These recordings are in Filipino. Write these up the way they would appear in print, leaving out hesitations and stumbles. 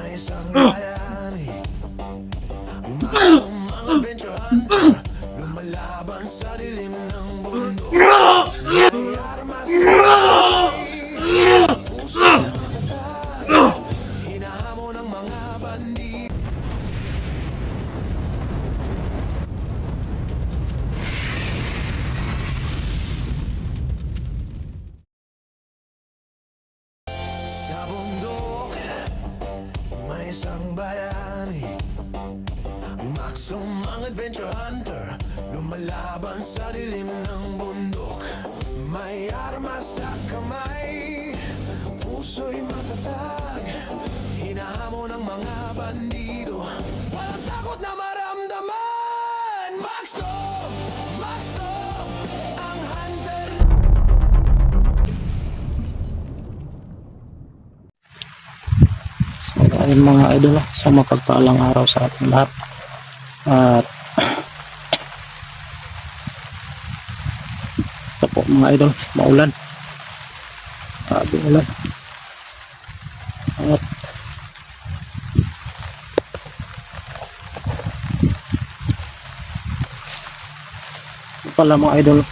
May isang bayani, maksong mga adventure hunter, lumalaban sa dilim ng bundok. May armas sa kamay, puso matatag, hinahamon ng mga bandit. Sa bundok, may isang bayani, maksong ang adventure hunter, lumalaban sa dilim ng bundok. May armas sa kamay, puso'y matatag, hinahamon ng mga bandido. Walang takot na maramdaman. Max Tom, ang hunter. So ayun mga idol, sa mapagpaalang araw sa ating lahat. At ito po mga idol, maulan. Grabe ulan. At ito pala mga idol,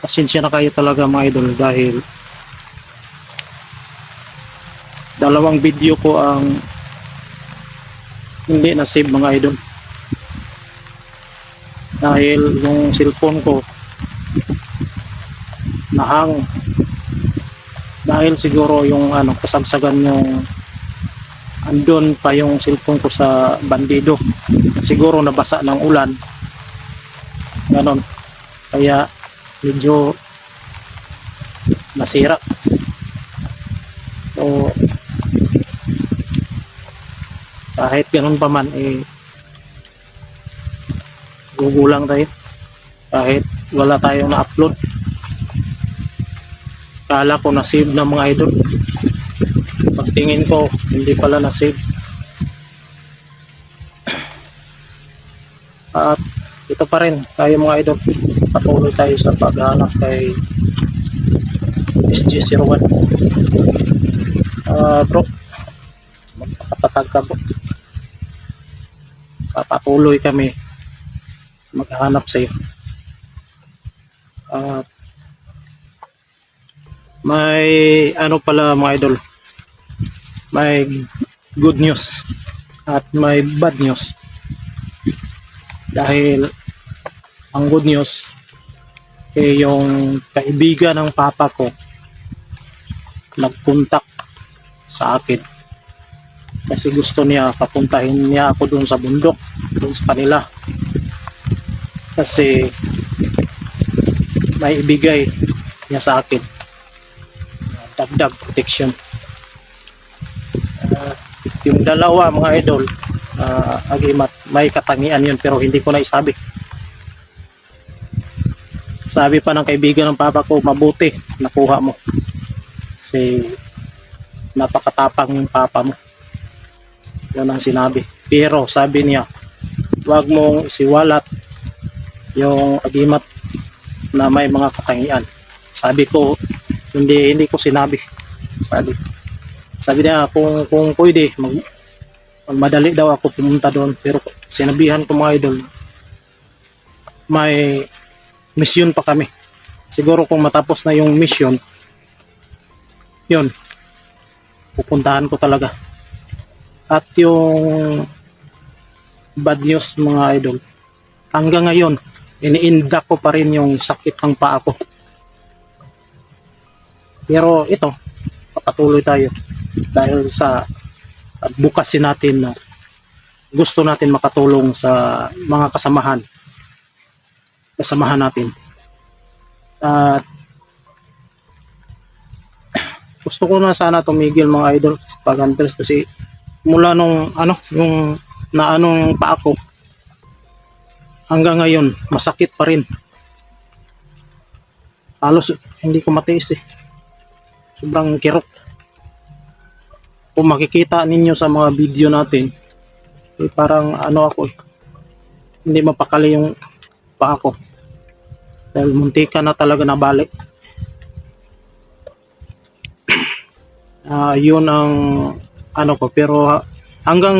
pasensya na kayo talaga mga idol dahil dalawang video ko ang hindi na save mga idol, dahil yung cellphone ko nahang, dahil siguro yung kasagsagan yung andun pa yung cellphone ko sa bandido, siguro nabasa ng ulan ganon, kaya medyo nasira. So kahit ganun pa man gugulang tayo kahit wala tayong na-upload. Kala ko na-save na mga idol, pagtingin ko hindi pala na-save. At ito pa rin tayo mga idol, patuloy tayo sa paghahanap kay SG01. Bro, magpakatatag ka bro, papatuloy kami maghahanap sa iyo. May pala mga idol, may good news at may bad news. Dahil ang good news yung kaibigan ng papa ko nagkontak sa akin kasi gusto niya papuntahin niya ako doon sa bundok, doon sa kanila, kasi may ibigay niya sa akin dagdag protection. Yung dalawa mga idol, agimat, may katangian yun pero hindi ko na isabi. Sabi pa ng kaibigan ng papa ko, mabuti nakuha mo kasi napakatapang yung papa mo, yun ang sinabi. Pero sabi niya, wag mong isiwalat yung agimat na may mga katangian. Sabi ko, hindi ko sinabi. Sabi niya kung pwede magmadali daw ako pumunta doon, pero sinabihan ko mga idol, may mission pa kami. Siguro kung matapos na yung mission yun, pupuntahan ko talaga. At yung bad news mga idol, hanggang ngayon iniinda ko pa rin yung sakit ng paa ko. Pero ito, papatuloy tayo dahil sa advocacy natin na gusto natin makatulong sa mga kasamahan natin. At gusto ko na sana tumigil mga idol pag Huntress, kasi mula nung yung naanong paa ko hanggang ngayon masakit pa rin. Halos hindi ko matiis sobrang kirot. Kung makikita ninyo sa mga video natin, parang ako hindi mapakali yung paa ko dahil muntika na talaga nabalik. Yun ang ano ko, pero hanggang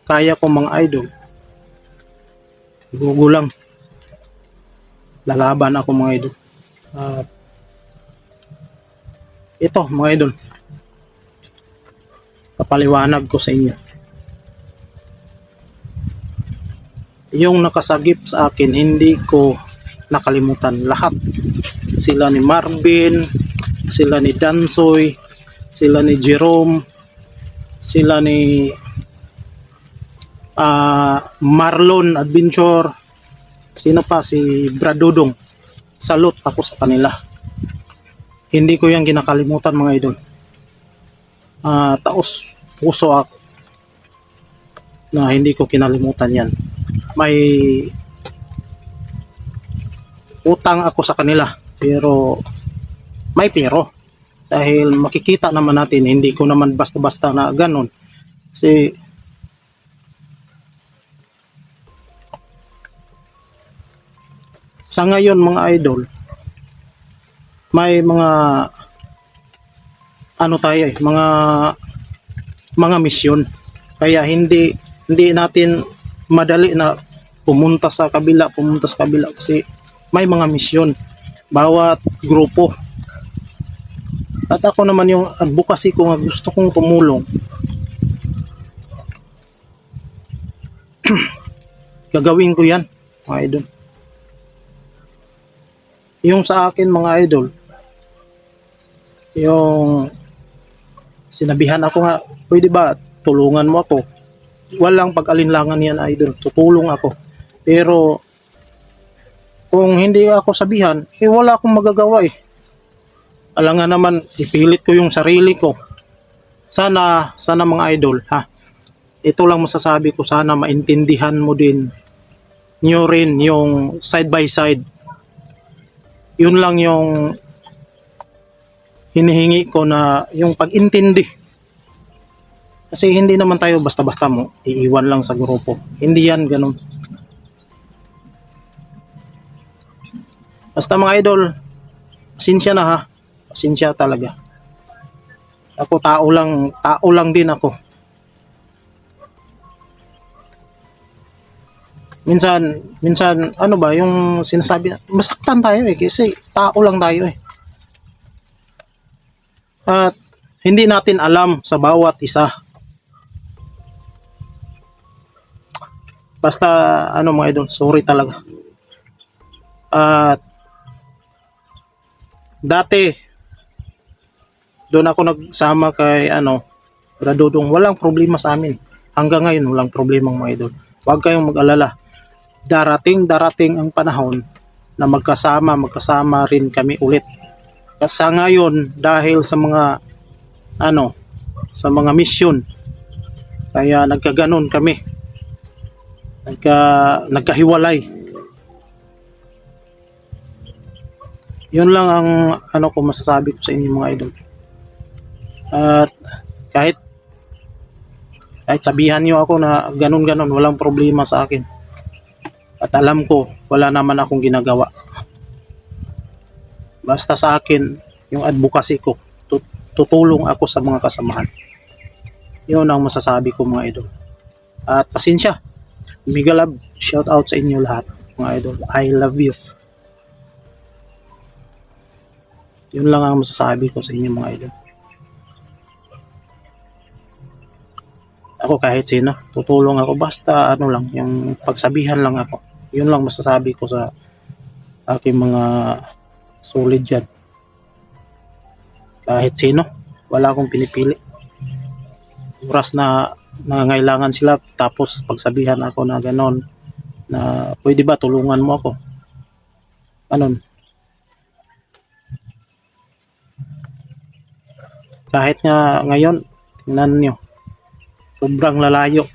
kaya ko mga idol, gugulang, lalaban ako mga idol. At ito mga idol, papaliwanag ko sa inyo. Yung nakasagip sa akin, hindi ko nakalimutan lahat. Sila ni Marvin, sila ni Dansoy, sila ni Jerome, sila ni Marlon Adventure, sino pa, si Brad Dudong. Salute ako sa kanila. Hindi ko yan kinakalimutan mga idol. Taos puso ako na hindi ko kinalimutan yan. May utang ako sa kanila, pero may pero dahil makikita naman natin, hindi ko naman basta-basta na ganun. Kasi sa ngayon mga idol, may mga ano tayo mga misyon, kaya hindi natin madali na pumunta sa kabila kasi may mga misyon bawat grupo. At ako naman, yung advocacy ko nga, gusto kong tumulong. Gagawin ko yan mga idol. Yung sa akin mga idol, yung sinabihan ako nga, pwede ba tulungan mo ako? Walang pag-alinlangan yan idol, tutulong ako. Pero kung hindi ako sabihan, wala akong magagawa eh. Alangan naman, ipilit ko yung sarili ko. Sana mga idol, ito lang masasabi ko, sana maintindihan mo din nyo rin yung side by side. Yun lang yung hinihingi ko, na yung pag-intindi. Kasi hindi naman tayo basta-basta mo iiwan lang sa grupo. Hindi yan ganun. Basta mga idol, pasensya na pasensya talaga. Ako tao lang din ako. Minsan ano ba yung sinasabi, masaktan tayo kasi tao lang tayo At hindi natin alam sa bawat isa. Basta ano mga idol, sorry talaga. At dati doon ako nagsama kay Brad Dudong, walang problema sa amin. Hanggang ngayon walang problema mga idol. Huwag kayong mag-alala. Darating ang panahon na magkasama rin kami ulit. Kasi ngayon, dahil sa mga sa mga mission, kaya nagkaganon kami. Nagkahiwalay. Yun lang ang ko masasabi ko sa inyo mga idol. At kahit sabihan niyo ako na ganun, walang problema sa akin. At alam ko, wala naman akong ginagawa. Basta sa akin, yung advocacy ko, tutulong ako sa mga kasamahan. Yun ang masasabi ko mga idol. At pasensya. Mega love, shout out sa inyo lahat mga idol. I love you. Yun lang ang masasabi ko sa inyo mga idol. Ako kahit sino, tutulong ako, basta lang, yung pagsabihan lang ako. Yun lang masasabi ko sa aking mga solid dyan. Kahit sino, wala akong pinipili. Oras na nangangailangan sila, tapos pagsabihan ako na ganon, na pwede ba tulungan mo ako, kahit nga ngayon, tingnan nyo, sobrang lalayo,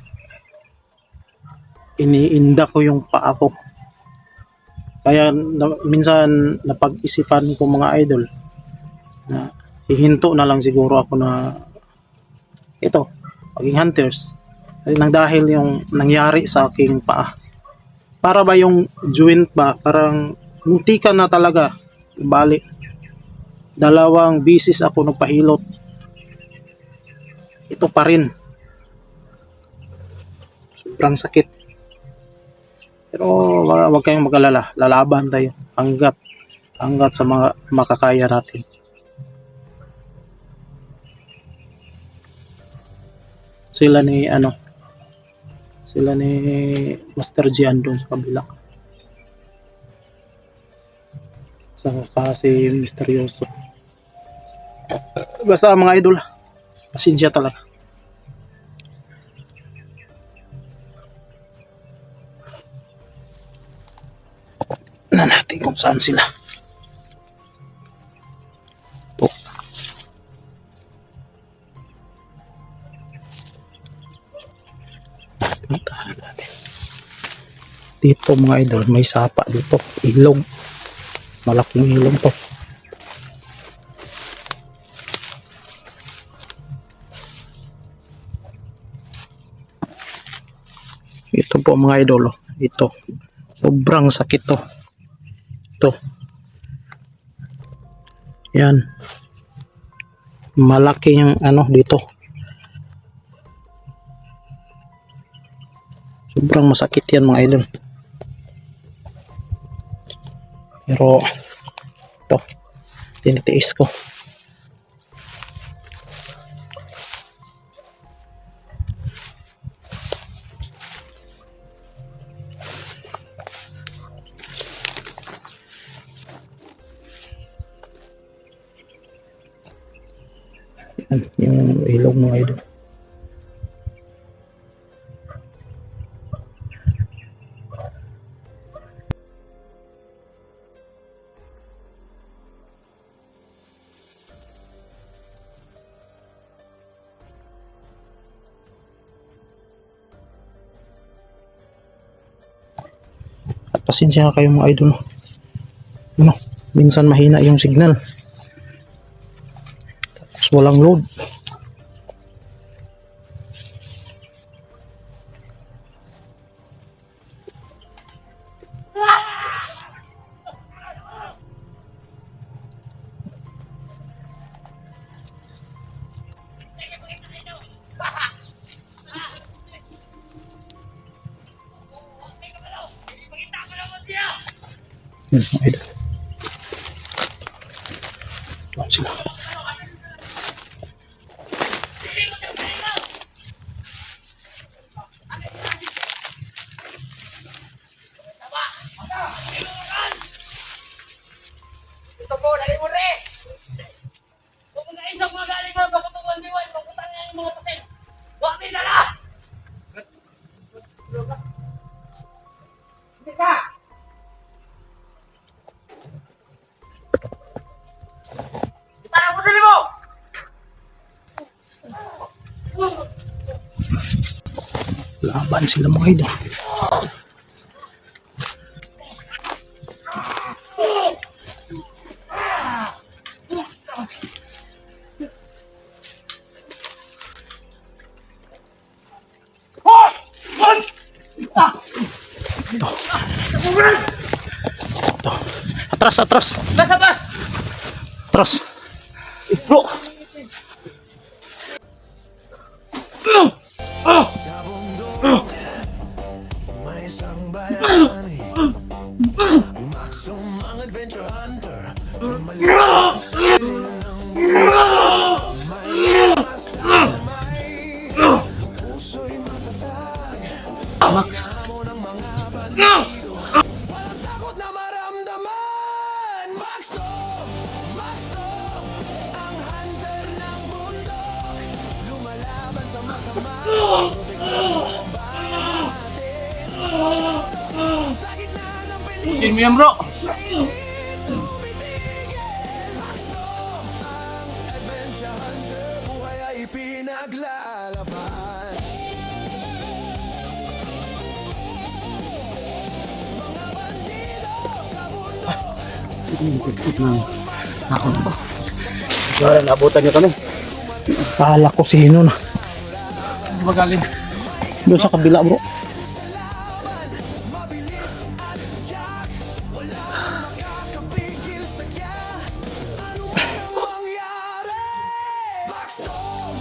iniinda ko yung paa ko. Kaya minsan napag-isipan ko mga idol na hihinto na lang siguro ako na maging hunters nang dahil yung nangyari sa aking paa. Para ba yung joint ba, parang muntikan na talaga bali. 2 beses ako nagpahilot, ito pa rin. Sobrang sakit. Pero wag kayong mag-alala. Lalaban tayo hanggat sa mga makakaya natin. Sila ni Master G andun sa kabila. Saka si Misteryoso. Basta mga idol, pasensya talaga. Na natin kung saan sila. Oh. Puntahan natin. Dito mga idol, may sapa dito. Ilog. Malaking ilog to. Ito po mga idol. Ito. Sobrang sakit to. Ito. Yan. Malaki yung dito. Sobrang masakit yan mga idol. Pero ito, tinitiis ko. Yan, yung ilog mga idol. At pasensya na kayo mga idol. Minsan mahina yung signal. Tapos walang load. Yan mga idol. Doon sila. Gusto po, dali mo rin! Kung mga isang mga galing mo, baka pag-1v1, pagpunta na yung mga pasil. Huwag may dala! Hindi ka! Parang pasil mo! Laban sila mga idol. Ito. Atras. Bas! Atras. Bro! Sa bundok may isang bayani, Maxum ang adventure hunter, lumalaban sa dilim ng bundok. May masamay, puso'y matatag, Max. hamon ng mga bandido, walang takot na maramdaman. Maxum, ang hunter ng bundok, lumalaban sa masama. Sa gitna ng peligro, Pusin mo yan, bro! adventure hunter, buhay ay ipinaglalaban. Mga bandido sa bundok, Nakon ba? Wala, naabutan niyo kami. Kala ko sino na. Ano ba galing? Doon sa kabila bro. mabilis at tiyak, wala nang makakapigil sa kya. Ano man ang mangyari, Maxstorm,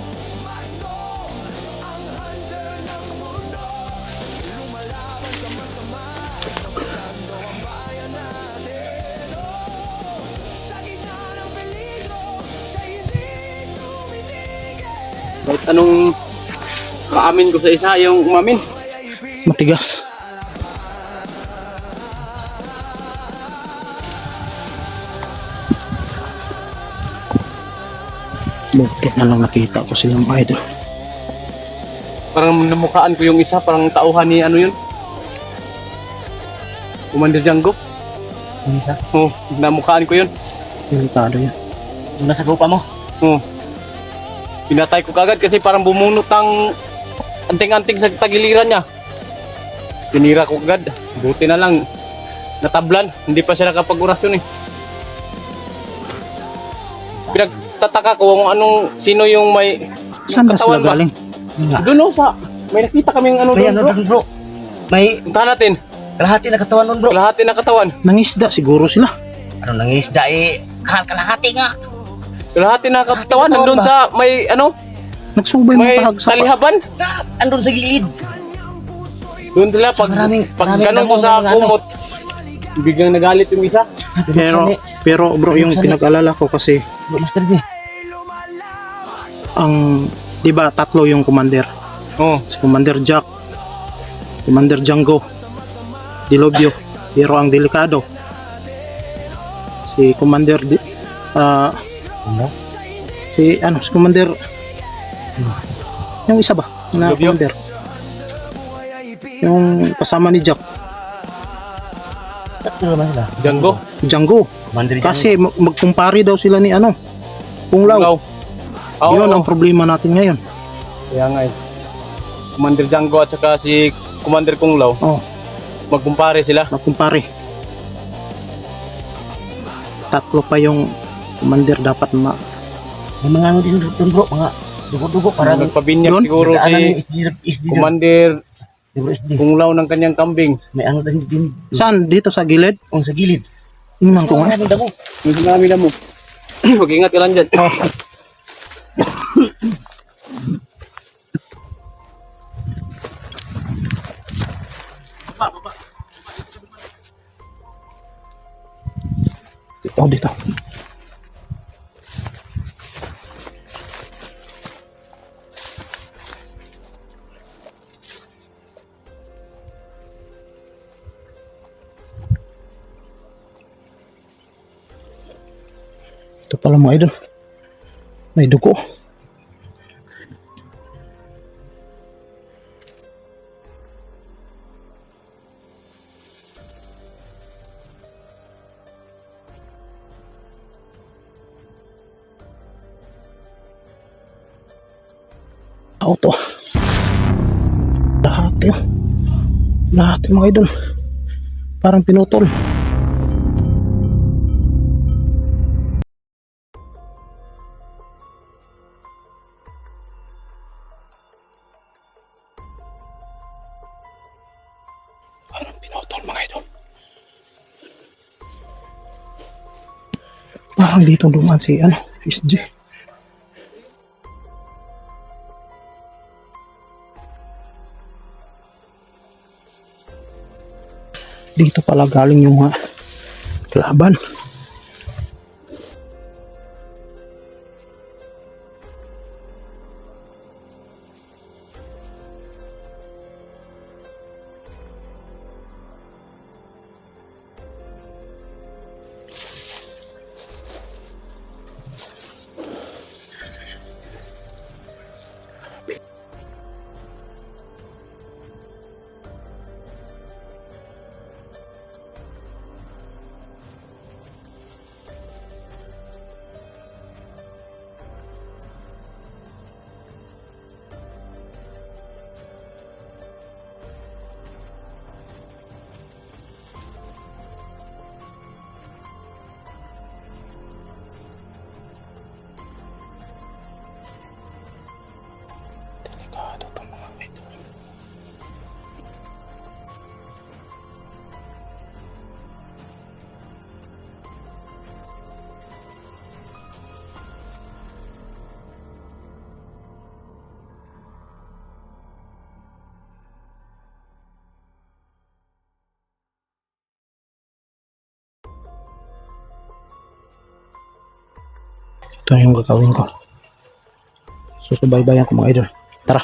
Kahit anong maamin ko sa isa, yung umamin. Matigas. Buti na lang nakita ko silang mga idol. Parang namukhaan ko yung isa, parang tauhan ni ano yun. Commander Django. Ang isa, Oh, namukhaan ko yun. delikado yan. Yung nasa grupa mo. Oh. Pinatay ko kagad kasi parang bumunot ng anting-anting sa tagiliran niya. Tinira ko kagad. Buti na lang natablan. Hindi pa siya nakapag-orasyon eh. Pinagtataka ko kung anong sino yung may Saan ba sila katawan ba? galing? Yun nga. Doon oh, sa may nakita kaming ano May doon ano bro. doon bro. May Puntahan natin. kalahati na katawan doon bro. Kalahati na katawan. Nangisda siguro sila. Ano nangisda eh. Kalahati nga. Kalahati na katawan. Katawan Nandun ba? sa may ano, Nagsubay may mga pahagsa pa. talihaban. Andun sa gilid. Doon sila pag Maraming ganun ko damo, sa mga ano. kumot. Biglang nagalit yung isa. Pero bro, yung pinag-alala ko kasi Bro, Master J. ang, di ba, tatlo yung commander. Oh, Si Commander Jack, Commander Django, Dilobio, pero ang delikado si Commander Ano? si Commander yung isa ba na Dilobio? commander yung kasama ni Jack, Tatlo naman sila. Django. Django, Commander kasi magkumpare daw sila ni Kunglaw. Ulaw. Oo, Yun ang problema natin ngayon. kaya nga eh. Commander Django at saka si Commander Kunglaw. Oh, Magkumpare sila. magkumpare. Tatlo pa yung commander dapat May mga ano din doon bro. Mga dugo-dugo. Parang Nagpabinyag Yun? siguro daanan si yung SD doon. Commander Bro, SD. Kunglaw ng kanyang kambing. May ano din. Saan? Dito sa gilid? Ang sa gilid. Tingnan ko nga. Maraming damo. Yung sinabi na mo. Mag-ingat ka lang dyan. Dito. Ito pala mga idol. May dugo. Auto. Lahat yun. Lahat yung mga idol. Parang pinutol. Parang pinutol mga idol. Parang dito dumaan si SG. Dito pala galing yung mga laban. Delikado itong mga idol. Ito yung gagawin ko. Susubaybayan ko mga idol. Tara.